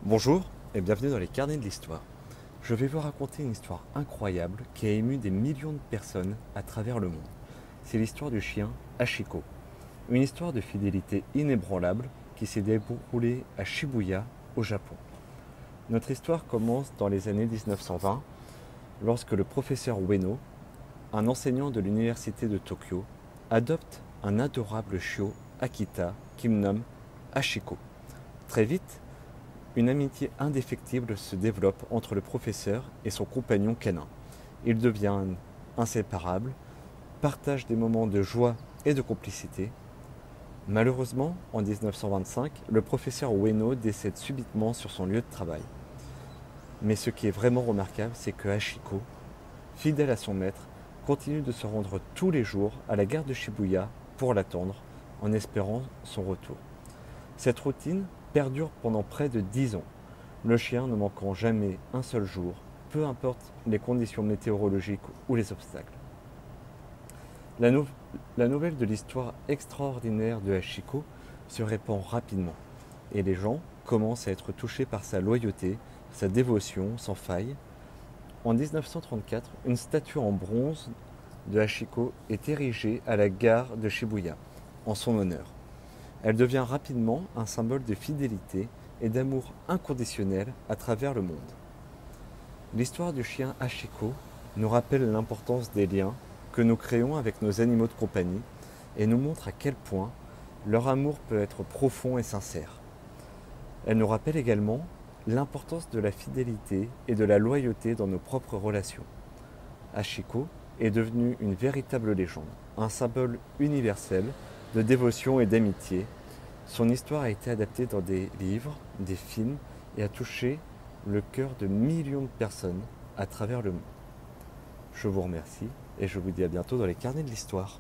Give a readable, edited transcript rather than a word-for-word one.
Bonjour et bienvenue dans les carnets de l'histoire. Je vais vous raconter une histoire incroyable qui a ému des millions de personnes à travers le monde. C'est l'histoire du chien Hachiko. Une histoire de fidélité inébranlable qui s'est déroulée à Shibuya, au Japon. Notre histoire commence dans les années 1920 lorsque le professeur Ueno, un enseignant de l'université de Tokyo, adopte un adorable chiot Akita qu'il nomme Hachiko. Très vite, une amitié indéfectible se développe entre le professeur et son compagnon canin. Ils deviennent inséparables, partagent des moments de joie et de complicité. Malheureusement, en 1925, le professeur Ueno décède subitement sur son lieu de travail. Mais ce qui est vraiment remarquable, c'est que Hachiko, fidèle à son maître, continue de se rendre tous les jours à la gare de Shibuya pour l'attendre, en espérant son retour. Cette routine perdure pendant près de 10 ans, le chien ne manquant jamais un seul jour, peu importe les conditions météorologiques ou les obstacles. La nouvelle de l'histoire extraordinaire de Hachiko se répand rapidement, et les gens commencent à être touchés par sa loyauté, sa dévotion sans faille. En 1934, une statue en bronze de Hachiko est érigée à la gare de Shibuya, en son honneur. Elle devient rapidement un symbole de fidélité et d'amour inconditionnel à travers le monde. L'histoire du chien Hachiko nous rappelle l'importance des liens que nous créons avec nos animaux de compagnie et nous montre à quel point leur amour peut être profond et sincère. Elle nous rappelle également l'importance de la fidélité et de la loyauté dans nos propres relations. Hachiko est devenu une véritable légende, un symbole universel de dévotion et d'amitié. Son histoire a été adaptée dans des livres, des films et a touché le cœur de millions de personnes à travers le monde. Je vous remercie et je vous dis à bientôt dans les carnets de l'histoire.